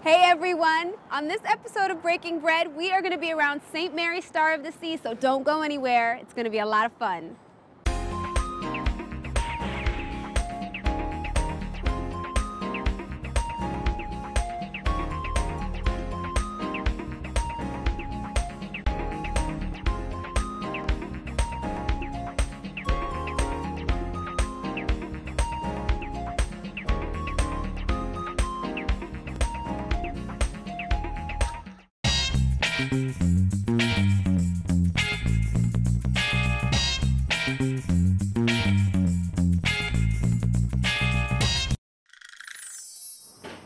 Hey everyone! On this episode of Breaking Bread, we are going to be around St. Mary's Star of the Sea, so don't go anywhere. It's going to be a lot of fun.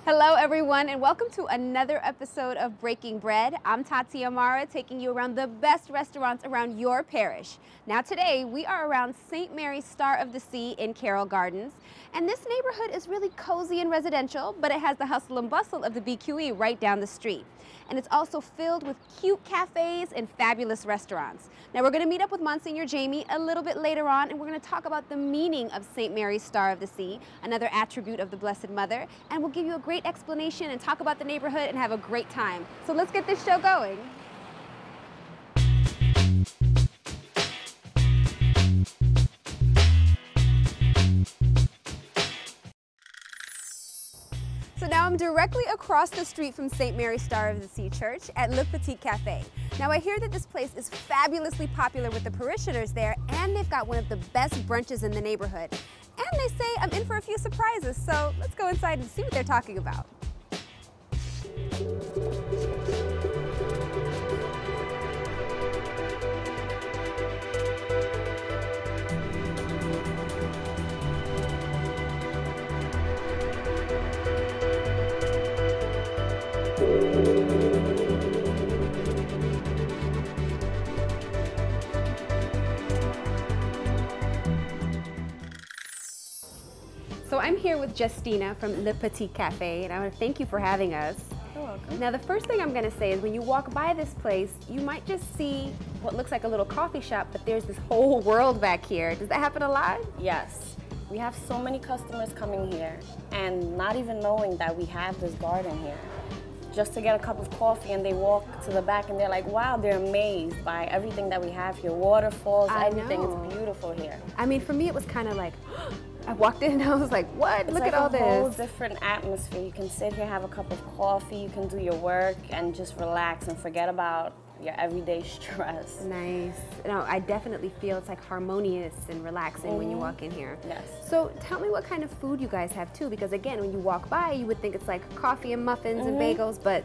Hello everyone and welcome to another episode of Breaking Bread. I'm Tati Amara, taking you around the best restaurants around your parish. Now today we are around St. Mary's Star of the Sea in Carroll Gardens. And this neighborhood is really cozy and residential, but it has the hustle and bustle of the BQE right down the street. And it's also filled with cute cafes and fabulous restaurants. Now we're going to meet up with Monsignor Jamie a little bit later on, and we're going to talk about the meaning of St. Mary's Star of the Sea, another attribute of the Blessed Mother, and we'll give you a great explanation and talk about the neighborhood and have a great time. So let's get this show going. So now I'm directly across the street from St. Mary's Star of the Sea Church at Le Petit Cafe. Now I hear that this place is fabulously popular with the parishioners there, and they've got one of the best brunches in the neighborhood. And they say I'm in for a few surprises, so let's go inside and see what they're talking about. So I'm here with Justina from Le Petit Cafe, and I want to thank you for having us. You're welcome. Now the first thing I'm going to say is when you walk by this place, you might just see what looks like a little coffee shop, but there's this whole world back here. Does that happen a lot? Yes. We have so many customers coming here and not even knowing that we have this garden here. Just to get a cup of coffee, and they walk to the back and they're like, wow, they're amazed by everything that we have here. Waterfalls, everything is beautiful here. I mean, for me it was kind of like, I walked in and I was like, what? Look at all this. It's like a whole different atmosphere. You can sit here, have a cup of coffee, you can do your work and just relax and forget about your everyday stress. Nice. No, I definitely feel it's like harmonious and relaxing when you walk in here. Yes. So tell me what kind of food you guys have too, because again, when you walk by, you would think it's like coffee and muffins and bagels, but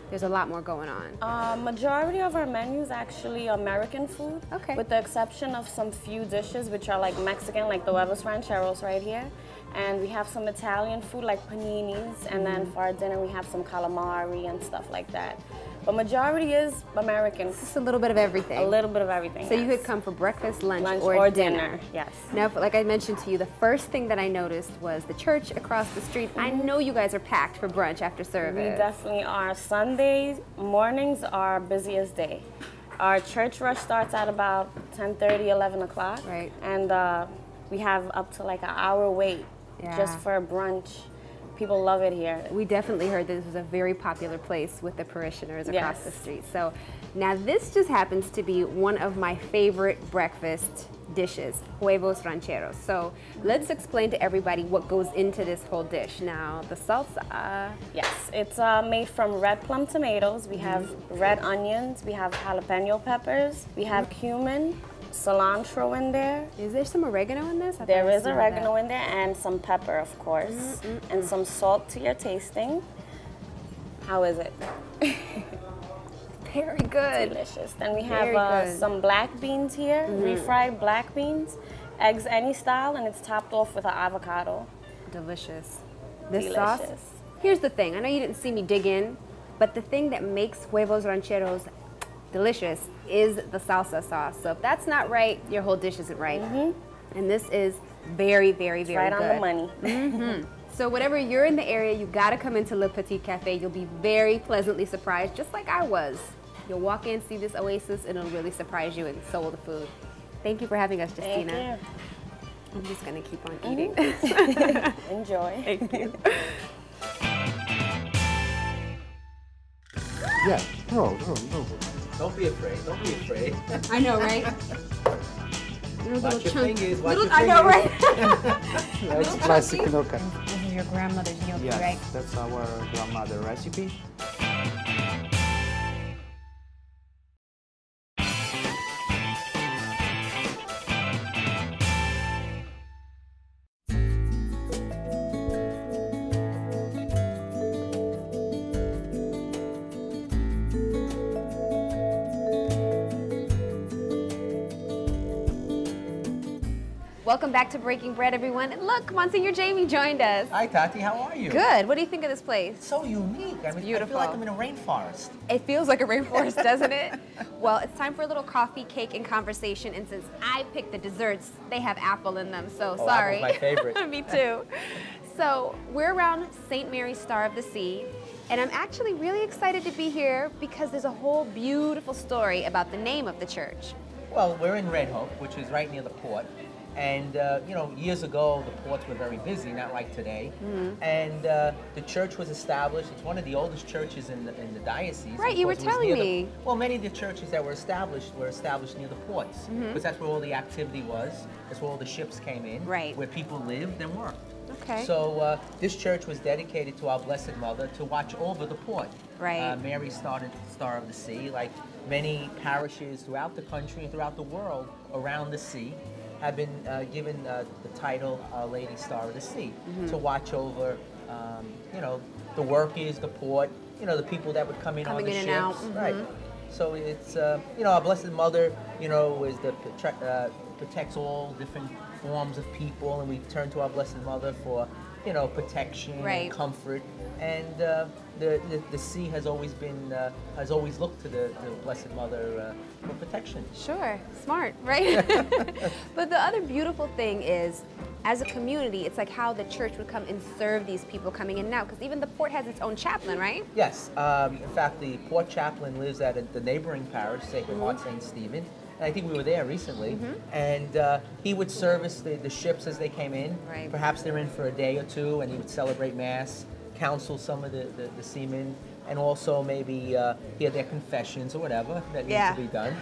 there's a lot more going on. Majority of our menu is actually American food, with the exception of some few dishes which are like Mexican, like the huevos rancheros right here. And we have some Italian food like paninis, and then for our dinner we have some calamari and stuff like that. But majority is American. Just a little bit of everything. A little bit of everything. So you could come for breakfast, lunch or dinner. Yes. Now, like I mentioned to you, the first thing that I noticed was the church across the street. I know you guys are packed for brunch after service. We definitely are. Sundays mornings are our busiest day. Our church rush starts at about 10:30, 11 o'clock. Right. And we have up to like an hour wait just for a brunch. People love it here. We definitely heard this was a very popular place with the parishioners across the street. So now this just happens to be one of my favorite breakfast dishes, huevos rancheros. So let's explain to everybody what goes into this whole dish. Now the salsa. Yes, it's made from red plum tomatoes. We have red onions. We have jalapeno peppers. We have cumin, cilantro in there. Is there some oregano in this? There is oregano in there, and some pepper, of course, and some salt to your tasting. How is it? Very good. Delicious. Then we have some black beans here, refried black beans, eggs any style, and it's topped off with an avocado. Delicious. This sauce. Here's the thing. I know you didn't see me dig in, but the thing that makes huevos rancheros delicious is the salsa sauce. So if that's not right, your whole dish isn't right. And this is very, very, very good. Right on the money. So whenever you're in the area, you gotta come into Le Petit Cafe. You'll be very pleasantly surprised, just like I was. You'll walk in, see this oasis, and it'll really surprise you, and so will the food. Thank you for having us, Justina. Thank you. I'm just gonna keep on eating. Enjoy. Thank you. Yeah. No. Don't be afraid. Don't be afraid. I know, right? Watch your fingers. Watch your fingers. I know, right? It's classic gnocchi. This is your grandmother's gnocchi, Yes, right? that's our grandmother recipe. Welcome back to Breaking Bread, everyone. And look, Monsignor Jamie joined us. Hi, Tati. How are you? Good. What do you think of this place? It's so unique. I mean, beautiful. I feel like I'm in a rainforest. It feels like a rainforest, doesn't it? Well, it's time for a little coffee, cake, and conversation. And since I picked the desserts, they have apple in them. So sorry. Apple's my favorite. Me too. So we're around St. Mary's Star of the Sea. And I'm actually really excited to be here because there's a whole beautiful story about the name of the church. Well, we're in Red Hook, which is right near the port. And, you know, years ago, the ports were very busy, not like today. Mm-hmm. And the church was established. It's one of the oldest churches in the diocese. Right, you were telling me. Well, many of the churches that were established near the ports. Mm-hmm. Because that's where all the activity was. That's where all the ships came in. Right. Where people lived and worked. Okay. So this church was dedicated to our Blessed Mother to watch over the port. Right. Mary started Star of the Sea, like many parishes throughout the country and throughout the world around the sea have been given the title Our Lady Star of the Sea to watch over, you know, the workers, the port, you know, the people that would come in on the ships. Out. Mm-hmm. Right. So it's, you know, our Blessed Mother, you know, is the protects all different forms of people, and we turn to our Blessed Mother for, you know, protection and comfort. And the sea has always been, has always looked to the Blessed Mother for protection. Sure, smart, right? But the other beautiful thing is, as a community, it's like how the church would come and serve these people coming in and out, because even the port has its own chaplain, right? Yes. In fact, the port chaplain lives at the neighboring parish, Sacred Heart St. Stephen. And I think we were there recently. And he would service the ships as they came in. Right. Perhaps they're in for a day or two, and he would celebrate Mass, counsel some of the seamen, and also maybe hear their confessions or whatever that needs to be done.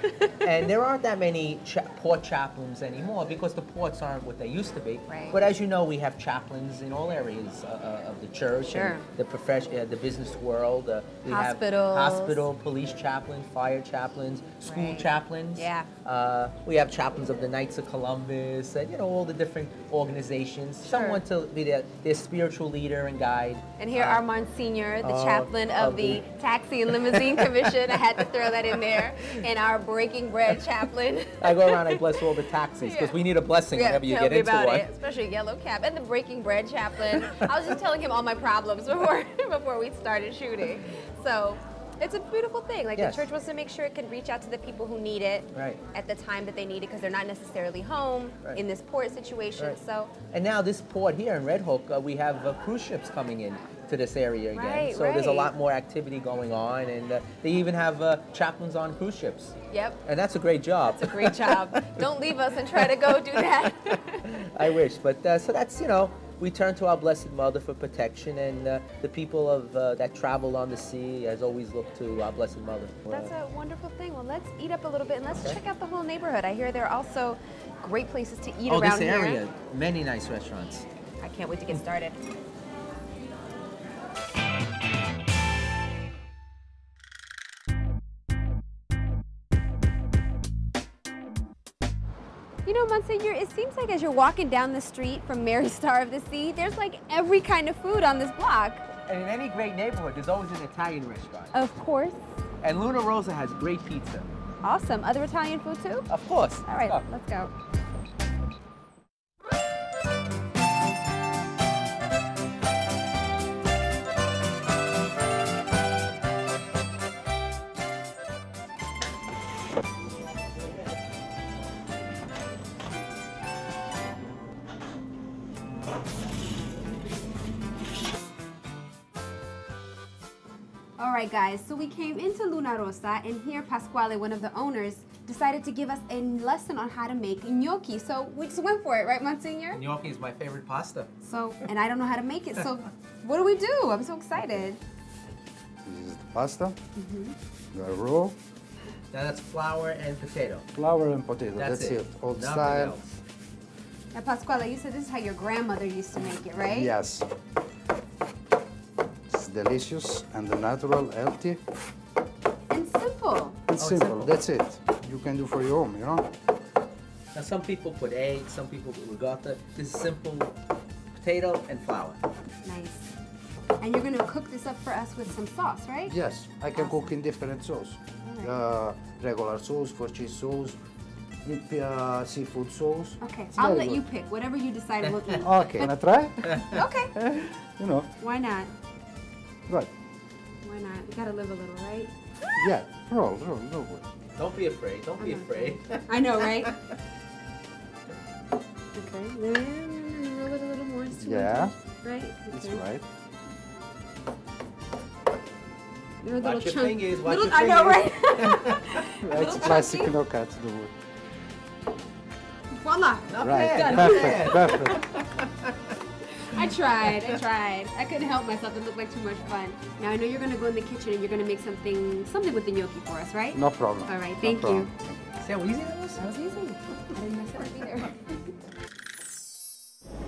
And there aren't that many port chaplains anymore because the ports aren't what they used to be. Right. But as you know, we have chaplains in all areas of the church, and the business world. We Hospitals. have hospital, police chaplains, fire chaplains, school chaplains. Yeah. We have chaplains of the Knights of Columbus, and you know, all the different organizations. Someone to be their spiritual leader and guide. And here are Monsignor, the chaplain of the Taxi and Limousine Commission. I had to throw that in there. And our Breaking Bread chaplain. I go around, I bless all the taxis because we need a blessing whenever you get into one. Especially Yellow Cab and the Breaking Bread chaplain. I was just telling him all my problems before we started shooting. So it's a beautiful thing. Like the church wants to make sure it can reach out to the people who need it at the time that they need it, because they're not necessarily home in this port situation. So. And now this port here in Red Hook, we have cruise ships coming in to this area again. So there's a lot more activity going on, and they even have chaplains on cruise ships. Yep. And that's a great job. That's a great job. Don't leave us and try to go do that. I wish, but so that's, you know, we turn to our Blessed Mother for protection, and the people of that travel on the sea has always looked to our Blessed Mother. That's a wonderful thing. Well, let's eat up a little bit, and let's check out the whole neighborhood. I hear there are also great places to eat around here. Oh, this area, many nice restaurants. I can't wait to get started. You know, Monsignor, it seems like as you're walking down the street from Mary Star of the Sea, there's like every kind of food on this block. And in any great neighborhood, there's always an Italian restaurant. Of course. And Luna Rosa has great pizza. Awesome. Other Italian food too? Of course. All right, let's go. All right, guys, so we came into Luna Rosa, and here Pasquale, one of the owners, decided to give us a lesson on how to make gnocchi. So we just went for it, right, Monsignor? Gnocchi is my favorite pasta. So, and I don't know how to make it, so what do we do? I'm so excited. This is the pasta. The roll. Now that's flour and potato. Flour and potato. That's it. Old Nothing style. else. Now, Pasquale, you said this is how your grandmother used to make it, right? Yes. It's delicious and natural, healthy. And simple. It's simple. That's it. You can do for your home, you know? Now some people put eggs, some people put ricotta. This is simple potato and flour. Nice. And you're gonna cook this up for us with some sauce, right? Yes, I can cook in different sauce. Regular sauce, for cheese sauce, seafood sauce. Okay, It's I'll very let good. you pick whatever you decide we'll eat. Okay, can I try? Okay. You know, Why not? good. Why not? You gotta live a little, right? Yeah, roll. Don't be afraid. Don't be afraid. I know, right? Okay. Roll it a little more. It's too Yeah. much, right? That's Okay. right. There are little Watch your chunks. fingers. Watch your I know, fingers. right? It's classic chunky. no cut. The wood. Voila. Not Right, bad, not bad. perfect. I tried. I couldn't help myself. It looked like too much fun. Now I know you're gonna go in the kitchen and you're gonna make something with the gnocchi for us, right? No problem. All right, No thank problem. you. See how easy that was? That was easy. I didn't mess it up either.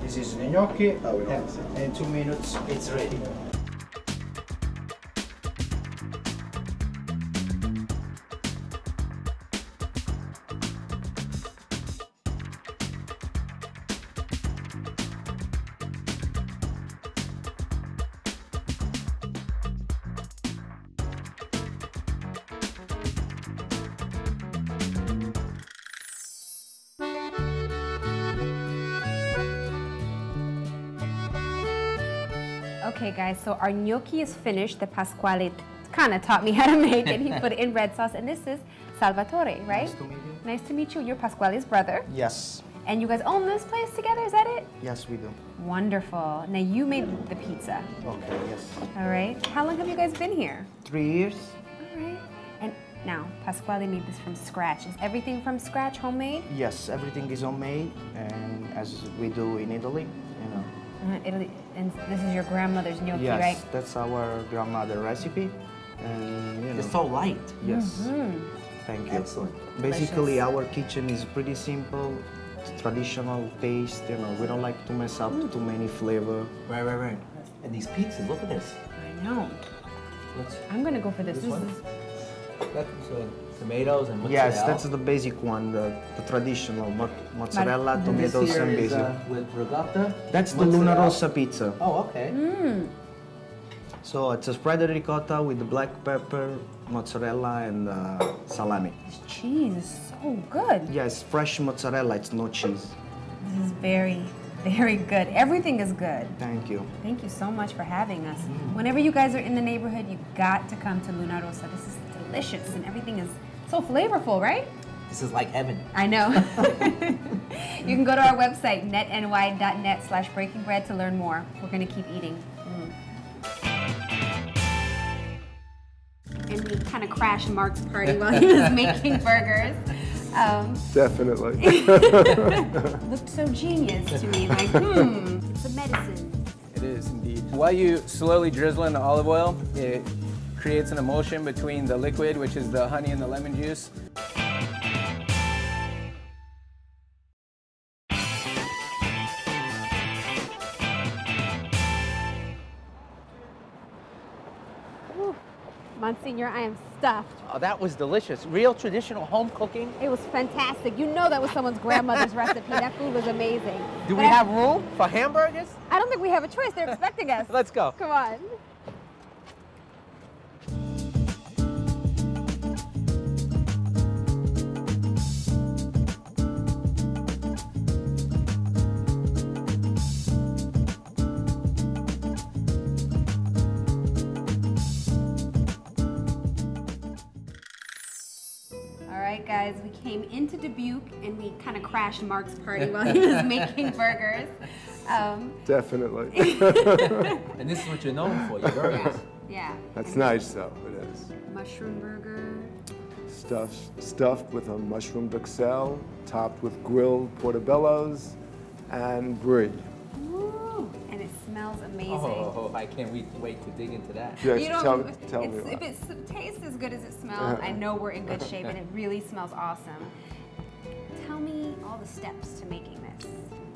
This is the gnocchi, and in 2 minutes it's ready. Okay guys, so our gnocchi is finished. The Pasquale kind of taught me how to make it. He put it in red sauce, and this is Salvatore, right? Nice to meet you. Nice to meet you. You're Pasquale's brother. Yes. And you guys own this place together, is that it? Yes, we do. Wonderful. Now you made the pizza, Okay, yes. all right? How long have you guys been here? 3 years? All right. And now, Pasquale made this from scratch. Is everything from scratch, homemade? Yes, everything is homemade, and as we do in Italy, you know. Italy, and this is your grandmother's gnocchi, Yes, right? that's our grandmother recipe, and you know. It's so light. Yes. Mm-hmm. Thank you. Excellent. Basically, Delicious. our kitchen is pretty simple. It's traditional taste, you know. We don't like to mess up too many flavor. Right. And these pizzas, look at this. I know. Let's, I'm gonna go for this. This This one? is that's tomatoes and mozzarella. Yes, that's the basic one, the traditional mozzarella, But tomatoes, This here and is basil. with ricotta. That's the mozzarella. Luna Rossa pizza. Oh, okay. So it's a spread ricotta with the black pepper, mozzarella, and salami. this cheese is so good. Yes, fresh mozzarella. It's no cheese. This is very, very good. Everything is good. Thank you. Thank you so much for having us. Whenever you guys are in the neighborhood, you got to come to Luna Rossa. This is delicious, and everything is so flavorful, right? This is like heaven. I know. You can go to our website, netny.net/breakingbread to learn more. We're going to keep eating. And we kind of crashed Mark's party while he was making burgers. Definitely. Looked so genius to me, like, it's a medicine. It is indeed. While you slowly drizzle in the olive oil, it creates an emulsion between the liquid, which is the honey and the lemon juice. Monsignor, I am stuffed. Oh, that was delicious. Real traditional home cooking. It was fantastic. You know that was someone's grandmother's recipe. That food was amazing. Do But we have room for hamburgers? I don't think we have a choice. They're expecting us. Let's go. Come on. All right, guys, we came into Dubuque and we kind of crashed Mark's party while he was making burgers. Definitely. And this is what you're known for, your burgers. Yeah. That's nice, though. It is. Mushroom burger. Stuffed with a mushroom duxelle, topped with grilled portobellos and brie. Ooh, and it smells amazing. amazing. Oh, I can't wait to dig into that. Yes, You know, tell me. if it tastes as good as it smells, I know we're in good shape, and it really smells awesome. Tell me all the steps to making this.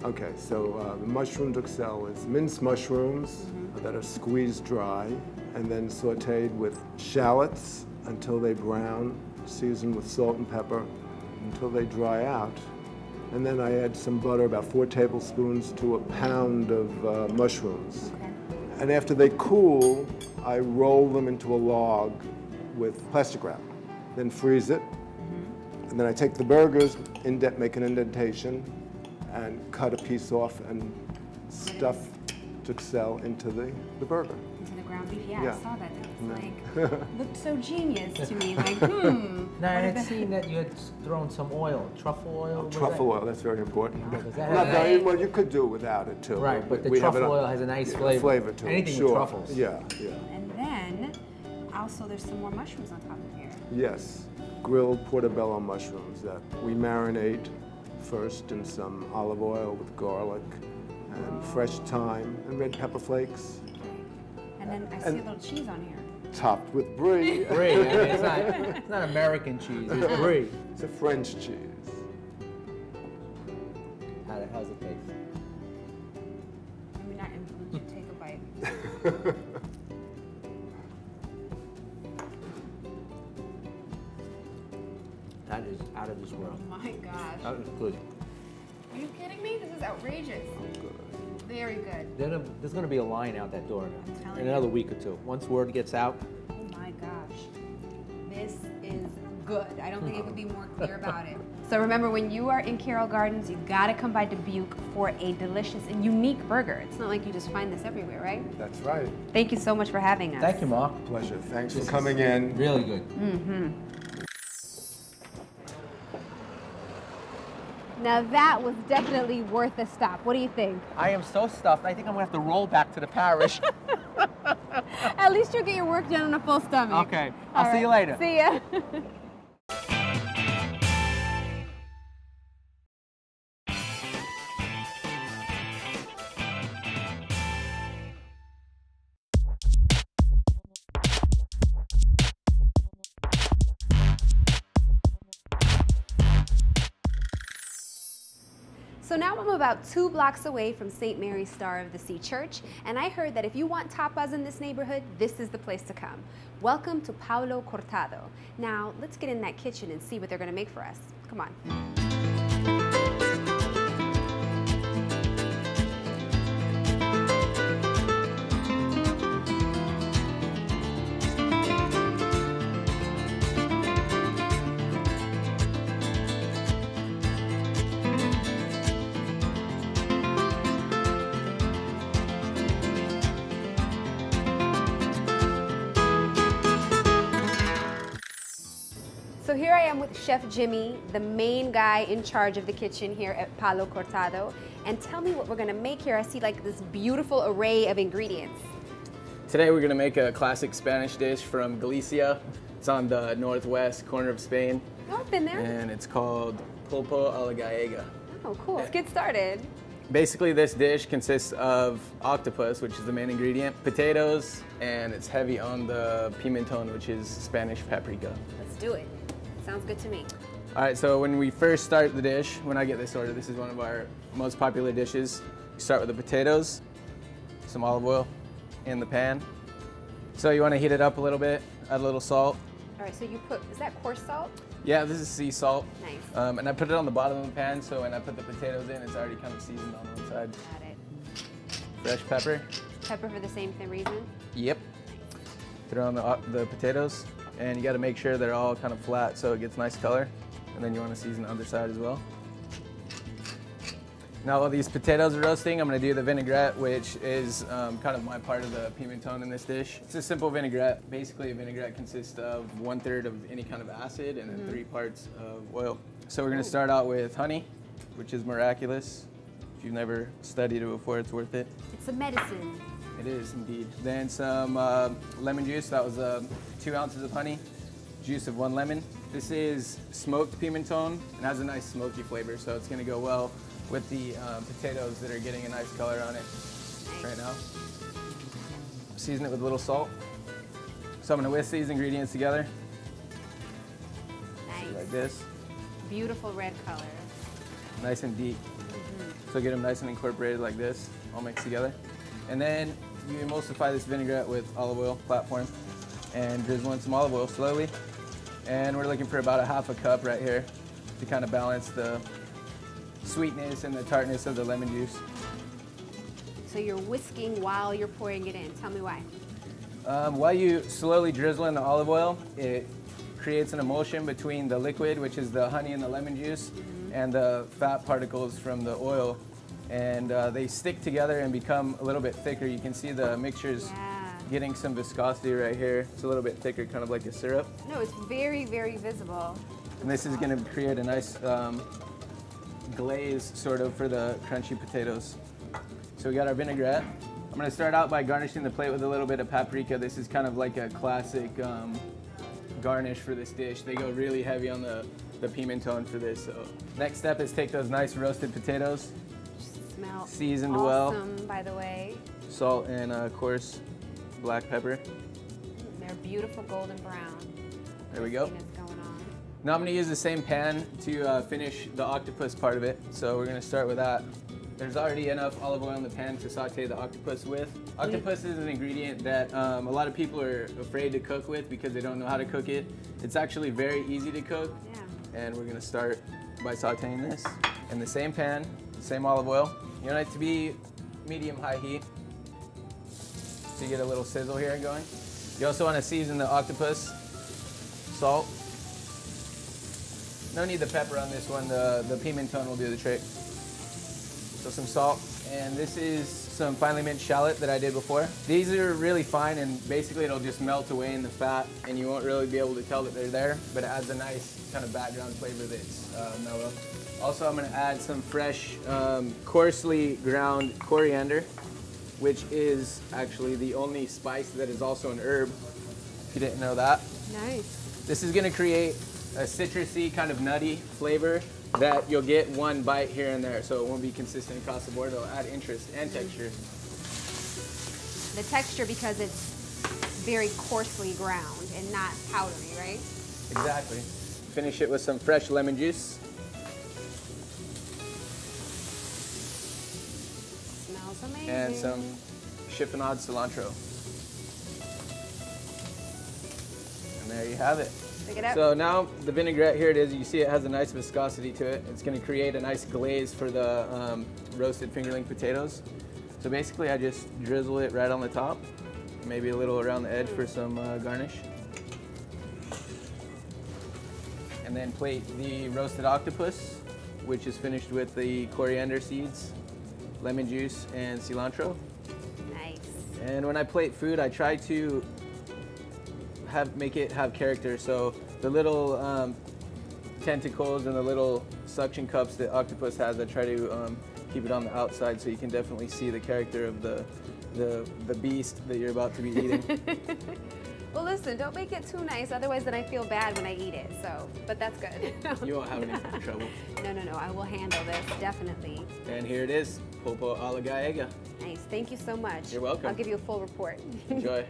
Okay, so the mushroom duxelle is minced mushrooms that are squeezed dry and then sauteed with shallots until they brown, seasoned with salt and pepper until they dry out. And then I add some butter, about 4 tablespoons to a pound of mushrooms. Okay. And after they cool, I roll them into a log with plastic wrap, then freeze it. And then I take the burgers, make an indentation, and cut a piece off and stuff duxelle into the burger. Into the ground beef, yeah, Yeah. I saw that. It was looked so genius to me. Like, Now, I had seen that you had thrown some oil, truffle oil. was Truffle that? oil, that's very important. Does that Not have very well. You could do without it too. Right, but the we have truffle oil has a nice flavor. Flavor to Anything it, sure. with truffles. Yeah, yeah. and then, also there's some more mushrooms on top of here. Yes, grilled portobello mushrooms that we marinate first in some olive oil with garlic and fresh thyme and red pepper flakes, And then I see a little cheese on here. topped with brie. Brie. I mean, it's not American cheese. It's brie. It's a French cheese. How's it taste? Let me not influence you. Take a bite. That is out of this world. Oh my gosh. That is good. Are you kidding me? This is outrageous. Very good. There's going to be a line out that door telling in you. another week or two. Once word gets out. Oh my gosh. This is good. I don't think it could be more clear about it. So remember, when you are in Carroll Gardens, you gotta come by Dubuque for a delicious and unique burger. It's not like you just find this everywhere, right? That's right. Thank you so much for having us. Thank you, Mark. Pleasure. Thanks This for is coming in. Really good. Now that was definitely worth a stop. What do you think? I am so stuffed. I think I'm going to have to roll back to the parish. At least you'll get your work done on a full stomach. Okay. All I'll see you right. later. See ya. So now I'm about 2 blocks away from St. Mary's Star of the Sea Church, and I heard that if you want tapas in this neighborhood, this is the place to come. Welcome to Paulo Cortado. Now, let's get in that kitchen and see what they're gonna make for us. Come on. So here I am with Chef Jimmy, the main guy in charge of the kitchen here at Paulo Cortado. And tell me what we're gonna make here. I see like this beautiful array of ingredients. Today we're gonna make a classic Spanish dish from Galicia. It's on the northwest corner of Spain. Oh, I've been there. And it's called pulpo a la gallega. Oh, cool. Let's get started. Basically, this dish consists of octopus, which is the main ingredient, potatoes, and it's heavy on the pimenton, which is Spanish paprika. Let's do it. Sounds good to me. All right, so when we first start the dish, when I get this order, this is one of our most popular dishes. You start with the potatoes, some olive oil in the pan. So you want to heat it up a little bit, add a little salt. All right, so you put, is that coarse salt? Yeah, this is sea salt. Nice. And I put it on the bottom of the pan, so when I put the potatoes in, it's already kind of seasoned on one side. Got it. Fresh pepper. Pepper for the same reason? Yep. Throw on the potatoes, and you got to make sure they're all kind of flat so it gets nice color. And then you want to season the other side as well. Now while these potatoes are roasting, I'm going to do the vinaigrette, which is kind of my part of the pimenton in this dish. It's a simple vinaigrette. Basically, a vinaigrette consists of 1/3 of any kind of acid and then 3 parts of oil. So we're going to start out with honey, which is miraculous. If you've never studied it before, it's worth it. It's a medicine. It is indeed. Then some lemon juice. That was 2 ounces of honey, juice of 1 lemon. This is smoked pimenton and has a nice smoky flavor, so it's going to go well with the potatoes that are getting a nice color on it right now. season it with a little salt. So I'm gonna whisk these ingredients together. Nice. Like this. Beautiful red color. Nice and deep. So get them nice and incorporated like this, all mixed together. And then you emulsify this vinaigrette with olive oil platform and drizzle in some olive oil slowly. And we're looking for about a half a cup right here to kind of balance the sweetness and the tartness of the lemon juice. So you're whisking while you're pouring it in. Tell me why. While you slowly drizzle in the olive oil, it creates an emulsion between the liquid, which is the honey and the lemon juice, and the fat particles from the oil. And they stick together and become a little bit thicker. You can see the mixture's getting some viscosity right here. It's a little bit thicker, kind of like a syrup. No, it's very, very visible. And this is going to create a nice glaze, sort of, for the crunchy potatoes. So we got our vinaigrette. I'm going to start out by garnishing the plate with a little bit of paprika. This is kind of like a classic garnish for this dish. They go really heavy on the pimenton for this. So next step is take those nice roasted potatoes, Smell seasoned awesome, well, by the way. salt and coarse black pepper. They're beautiful golden brown. There we go. Going on. Now I'm going to use the same pan to finish the octopus part of it. So we're going to start with that. There's already enough olive oil in the pan to saute the octopus with. Octopus is an ingredient that a lot of people are afraid to cook with because they don't know how to cook it. It's actually very easy to cook. Yeah. And we're going to start by sauteing this in the same pan, same olive oil. You want it to be medium-high heat so you get a little sizzle here going. You also want to season the octopus, salt. No need the pepper on this one, the pimenton will do the trick. So some salt, and this is some finely minced shallot that I did before. These are really fine, and basically it'll just melt away in the fat, and you won't really be able to tell that they're there, but it adds a nice kind of background flavor that's mellow. Also, I'm gonna add some fresh, coarsely ground coriander, which is actually the only spice that is also an herb, if you didn't know that. Nice. This is gonna create a citrusy, kind of nutty flavor that you'll get one bite here and there, so it won't be consistent across the board. It'll add interest and texture. The texture because it's very coarsely ground and not powdery, right? Exactly. Finish it with some fresh lemon juice. Smells amazing. And some chiffonade cilantro. And there you have it. Pick it up. So now the vinaigrette, here it is. You see it has a nice viscosity to it. It's going to create a nice glaze for the roasted fingerling potatoes. So basically I just drizzle it right on the top, maybe a little around the edge for some garnish. And then plate the roasted octopus, which is finished with the coriander seeds, lemon juice, and cilantro. Nice. And when I plate food, I try to make it have character. So the little tentacles and the little suction cups that octopus has, I try to keep it on the outside so you can definitely see the character of the beast that you're about to be eating. Well, listen, don't make it too nice, otherwise then I feel bad when I eat it, so, but that's good. You won't have any trouble. No, I will handle this, definitely. And here it is, polpo a la gallega. Nice, thank you so much. You're welcome. I'll give you a full report. Enjoy.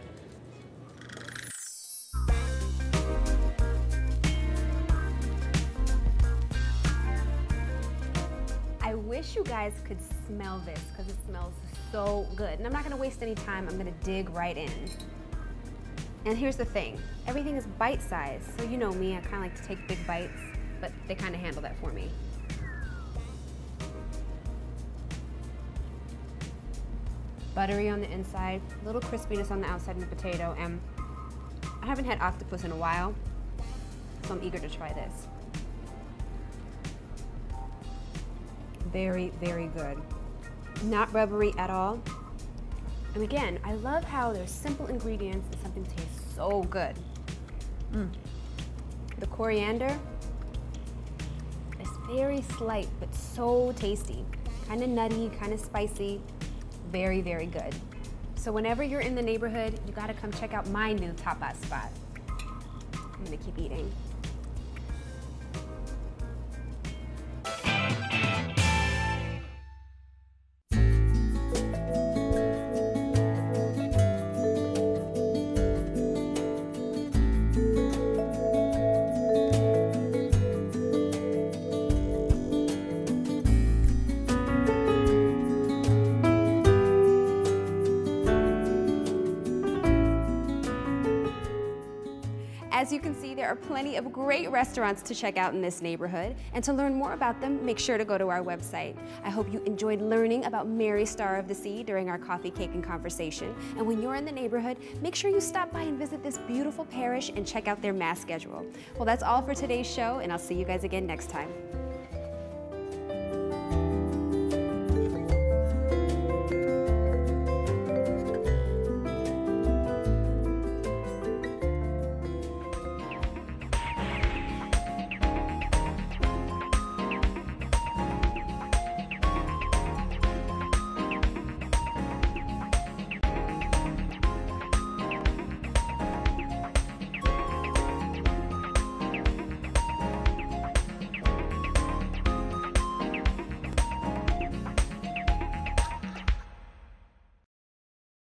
I wish you guys could smell this because it smells so good. And I'm not gonna waste any time, I'm gonna dig right in. And here's the thing, everything is bite-sized. So you know me, I kinda like to take big bites, but they kinda handle that for me. Buttery on the inside, a little crispiness on the outside of the potato, and I haven't had octopus in a while, so I'm eager to try this. Very, very good. Not rubbery at all. And again, I love how there's simple ingredients and something tastes so good. The coriander is very slight, but so tasty. Kind of nutty, kind of spicy. Very, very good. So whenever you're in the neighborhood, you gotta come check out my new tapas spot. I'm gonna keep eating. As you can see, there are plenty of great restaurants to check out in this neighborhood, and to learn more about them, make sure to go to our website. I hope you enjoyed learning about Mary Star of the Sea during our coffee, cake, and conversation. And when you're in the neighborhood, make sure you stop by and visit this beautiful parish and check out their mass schedule. Well, that's all for today's show, and I'll see you guys again next time.